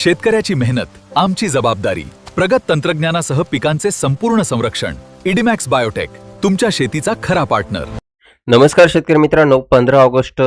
शेतकऱ्याची मेहनत आमची जबाबदारी. प्रगत तंत्रज्ञानासह पिकांचे संपूर्ण संरक्षण. इडीमॅक्स बायोटेक, तुमच्या शेतीचा खरा पार्टनर. नमस्कार शेतकरी मित्रांनो, 15 ऑगस्ट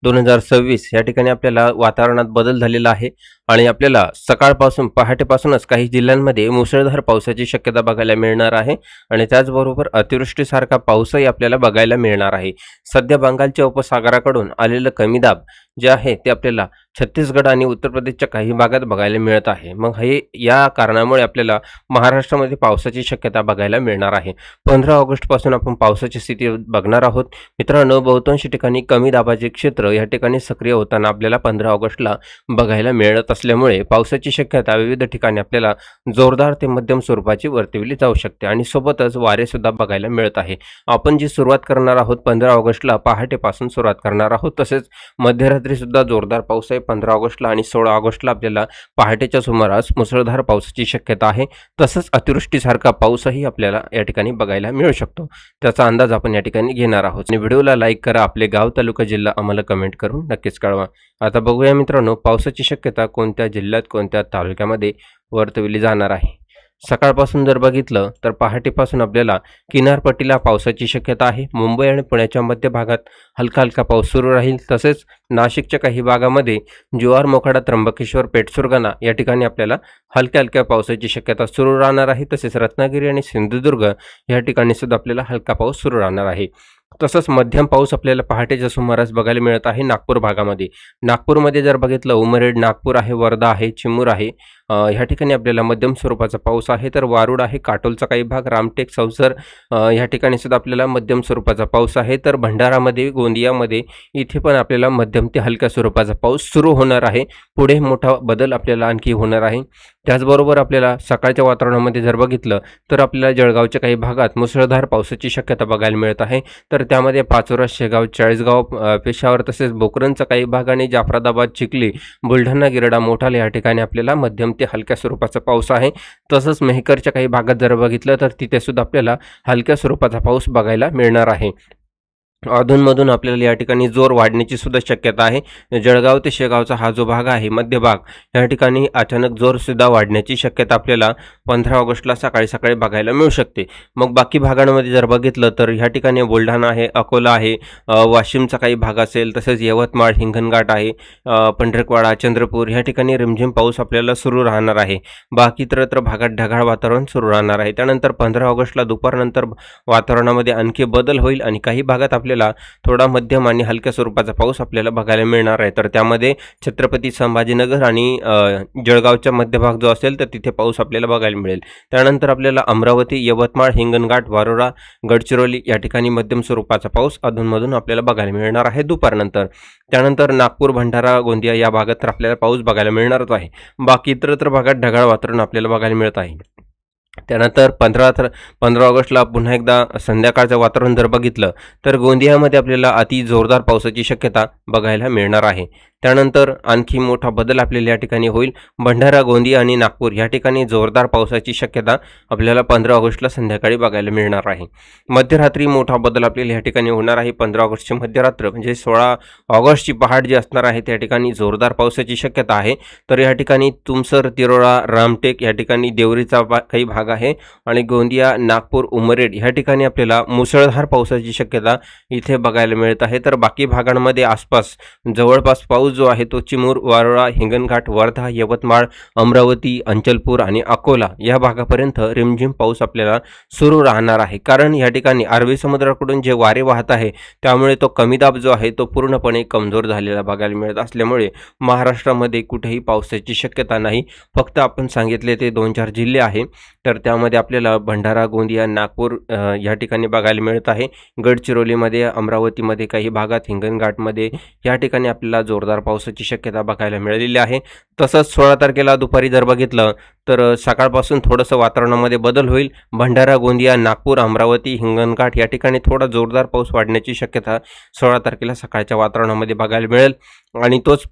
2026 या ठिकाणी आपल्याला वातावरणात बदल झालेला आहे आणि आपल्याला सकाळपासून पहाटेपासूनच काही जिल्ह्यांमध्ये मुसळधार पावसाची शक्यता बघायला मिळणार आहे आणि त्याचबरोबर अतिवृष्टीसारखा पाऊसही आपल्याला बघायला मिळणार आहे. सध्या बंगालच्या उपसागराकडून आलेलं कमी दाब जे आहे ते आपल्याला छत्तीसगड आणि उत्तर प्रदेशच्या काही भागात बघायला मिळत आहे. मग हे या कारणामुळे आपल्याला महाराष्ट्रामध्ये पावसाची शक्यता बघायला मिळणार आहे. 15 ऑगस्ट पासून आपण पावसाची स्थिती बघणार आहोत. मित्रांनो, बहुतांश ठिकाणी कमी दाबाचे क्षेत्र या ठिकाणी सक्रिय होताना आपल्याला 15 ऑगस्टला बघायला मिळत असल्यामुळे पावसाची शक्यता विविध ठिकाणी आपल्याला जोरदार ते मध्यम स्वरूपाची वर्तविली जाऊ शकते आणि सोबतच वारे सुद्धा बघायला मिळत आहे. आपण जी सुरुवात करणार आहोत 15 ऑगस्टला पहाटेपासून सुरुवात करणार आहोत. तसेच मध्यरात्री सुद्धा जोरदार पाऊस आहे 15 ऑगस्टला आणि 16 ऑगस्टला आपल्याला पहाटेच्या सुमारास मुसळधार पावसाची शक्यता आहे. तसंच अतिवृष्टीसारखा पाऊसही आपल्याला या ठिकाणी बघायला मिळू शकतो. त्याचा अंदाज आपण या ठिकाणी घेणार आहोत. आणि व्हिडिओला लाईक करा, आपले गाव तालुका जिल्हा आम्हाला कमेंट करून नक्कीच कळवा. आता बघूया मित्रांनो, पावसाची शक्यता कोणत्या जिल्ह्यात कोणत्या तालुक्यामध्ये वर्तविली जाणार आहे. सकाळपासून जर बघितलं तर पहाटेपासून आपल्याला किनारपट्टीला पावसाची शक्यता आहे. मुंबई आणि पुण्याच्या मध्य भागात हलका हलका पाऊस सुरू राहील. तसेच नाशिकच्या काही भागामध्ये जुवार, मोखाडा, त्र्यंबकेश्वर, पेठ, सुरगाणा या ठिकाणी आपल्याला हलक्या हलक्या पावसाची शक्यता सुरू राहणार आहे. तसेच रत्नागिरी आणि सिंधुदुर्ग या ठिकाणी सुद्धा आपल्याला हलका पाऊस सुरू राहणार आहे. तसंच मध्यम पाऊस आपल्याला पहाटेच्या सुमारास बघायला मिळत आहे नागपूर भागामध्ये. नागपूरमध्ये जर बघितलं उमरेड, नागपूर आहे, वर्धा आहे, चिमूर आहे, ह्या ठिकाणी आपल्याला मध्यम स्वरूपाचा पाऊस आहे. तर वारुड आहे, काटोलचा काही भाग, रामटेक, सौसर ह्या ठिकाणी सुद्धा आपल्याला मध्यम स्वरूपाचा पाऊस आहे. तर भंडारामध्ये, गोंदियामध्ये इथे पण आपल्याला मध्यम ते हलक्या स्वरूपाचा पाऊस सुरू होणार आहे. पुढे मोठा बदल आपल्याला आणखी होणार आहे. त्याचबरोबर आपल्याला सकाळच्या वातावरणामध्ये जर बघितलं तर आपल्याला जळगावच्या काही भागात मुसळधार पावसाची शक्यता बघायला मिळत आहे. तर त्यामध्ये पाचोरा, शेगाव, चाळीसगाव, पेशावर तसेच भोकरनचा काही भाग आणि जाफराबाद, चिखली, बुलढाणा, गिरडा, मोठाले या ठिकाणी आपल्याला मध्यम ते हलक्या स्वरूपाचा पाऊस आहे. तसंच मेहकरच्या काही भागात जर बघितलं तर तिथे सुद्धा आपल्याला हलक्या स्वरूपाचा पाऊस बघायला मिळणार आहे. अधूनमधून आपल्याला या ठिकाणी जोर वाढण्याची सुद्धा शक्यता आहे. जळगाव ते शेगावचा हा जो भाग आहे, मध्य भाग, या ठिकाणी अचानक जोर सुद्धा वाढण्याची शक्यता आपल्याला 15 ऑगस्टला सकाळी सकाळी बघायला मिळू शकते. मग बाकी भागांमध्ये जर बघितलं तर ह्या ठिकाणी बुलढाणा आहे, अकोला आहे, वाशिमचा काही भाग असेल, तसेच यवतमाळ, हिंगणघाट आहे, पंढरकवाडा, चंद्रपूर ह्या ठिकाणी रिमझिम पाऊस आपल्याला सुरू राहणार आहे. बाकी इतरत्र भागात ढगाळ वातावरण सुरू राहणार आहे. त्यानंतर 15 ऑगस्टला दुपारनंतर वातावरणामध्ये आणखी बदल होईल आणि काही भागात आपल्याला थोडा मध्यम आणि हलक्या स्वरूपाचा पाऊस आपल्याला बघायला मिळणार आहे. तर त्यामध्ये छत्रपती संभाजीनगर आणि जळगावच्या मध्यभाग जो असेल तर तिथे पाऊस आपल्याला बघायला मिळेल. त्यानंतर आपल्याला अमरावती, यवतमाळ, हिंगणघाट, वारोरा, गडचिरोली या ठिकाणी मध्यम स्वरूपाचा पाऊस अधूनमधून आपल्याला बघायला मिळणार आहे दुपारनंतर. त्यानंतर नागपूर, भंडारा, गोंदिया या भागात तर आपल्याला पाऊस बघायला मिळणारच आहे. बाकी इतरत्र भागात ढगाळ वातावरण आपल्याला बघायला मिळत आहे. त्यानंतर 15 ऑगस्टला पुन्हा एकदा संध्याकाळचं वातावरण जर बघितलं तर गोंदियामध्ये आपल्याला अति जोरदार पावसाची शक्यता बघायला मिळणार आहे. त्यानंतर आणखी मोठा बदल आपल्याला या ठिकाणी होईल. भंडारा, गोंदिया आणि नागपूर या ठिकाणी जोरदार पावसाची शक्यता आपल्याला 15 ऑगस्टला संध्याकाळी बघायला मिळणार आहे. मध्यरात्री मोठा बदल आपल्याला या ठिकाणी होणार आहे. 15 ऑगस्टची मध्यरात्र म्हणजे 16 ऑगस्टची पहाट जी असणार आहे त्या ठिकाणी जोरदार पावसाची शक्यता आहे. तर या ठिकाणी तुमसर, तिरोळा, रामटेक या ठिकाणी देवरीचा काही भाग आहे आणि गोंदिया, नागपूर, उमरेड ह्या ठिकाणी आपल्याला मुसळधार पावसाची शक्यता इथे बघायला मिळत आहे. तर बाकी भागांमध्ये आसपास जवळपास पाऊस जो आहे तो चिमूर, वारोळा, हिंगणघाट, वर्धा, यवतमाळ, अमरावती, अंचलपूर आणि अकोला या भागापर्यंत रिमझिम पाऊस आपल्याला सुरू राहणार आहे. कारण या ठिकाणी अरबी समुद्राकडून जे वारे वाहत आहे त्यामुळे तो कमी दाब जो आहे तो पूर्णपणे कमजोर झालेला बघायला मिळत असल्यामुळे महाराष्ट्रामध्ये कुठेही पावसाची शक्यता नाही. फक्त आपण सांगितले ते 2-4 जिल्हे आहे. तर त्यामध्ये आपल्याला भंडारा, गोंदिया, नागपूर या ठिकाणी बघायला मिळत आहे. गडचिरोलीमध्ये, अमरावतीमध्ये काही भागात, हिंगणघाटमध्ये या ठिकाणी आपल्याला जोरदार पावसाची शक्यता बघायला मिळालेली आहे. तसंच 16 तारखेला दुपारी जर बघितलं तर सकाळपासून थोडंसं वातावरणामध्ये बदल होईल. भंडारा, गोंदिया, नागपूर, अमरावती, हिंगणघाट या ठिकाणी थोडा जोरदार पाऊस वाढण्याची शक्यता 16 तारखेला सकाळच्या वातावरणामध्ये बघायला मिळेल आणि तोच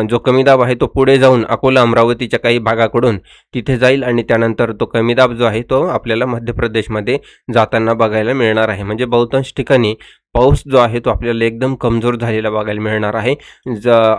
जो कमी दाब आहे तो पुढे जाऊन अकोला, अमरावतीच्या काही भागाकडून तिथे जाईल आणि त्यानंतर तो कमी दाब जो आहे तो आपल्याला मध्य प्रदेशमध्ये जाताना बघायला मिळणार आहे. म्हणजे बहुतांश ठिकाणी पाऊस जो आहे तो आपल्याला एकदम कमजोर झालेला बघायला मिळणार आहे.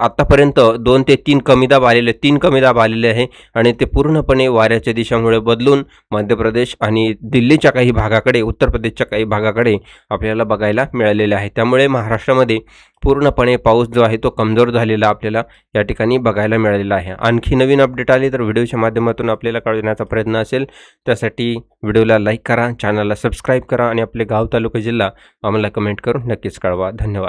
आतापर्यंत 2 ते 3 कमी दाब आलेले आहे आणि ते पूर्णपणे वाऱ्याच्या दिशामुळे बदलून मध्य प्रदेश आणि दिल्लीच्या काही भागाकडे, उत्तर प्रदेशच्या काही भागाकडे आपल्याला बघायला मिळालेले आहे. त्यामुळे महाराष्ट्रामध्ये पूर्णपणे पाऊस जो आहे तो कमजोर झालेला आपल्याला या ठिकाणी बघायला मिळालेला आहे. आणखी नवीन अपडेट आले तर व्हिडिओच्या माध्यमातून आपल्याला कळविण्याचा प्रयत्न असेल. त्यासाठी व्हिडिओला लाईक करा, चॅनलला सबस्क्राईब करा आणि आपले गाव, तालुका, जिल्हा आम्हाला कमेंट करून नक्कीच कळवा. धन्यवाद.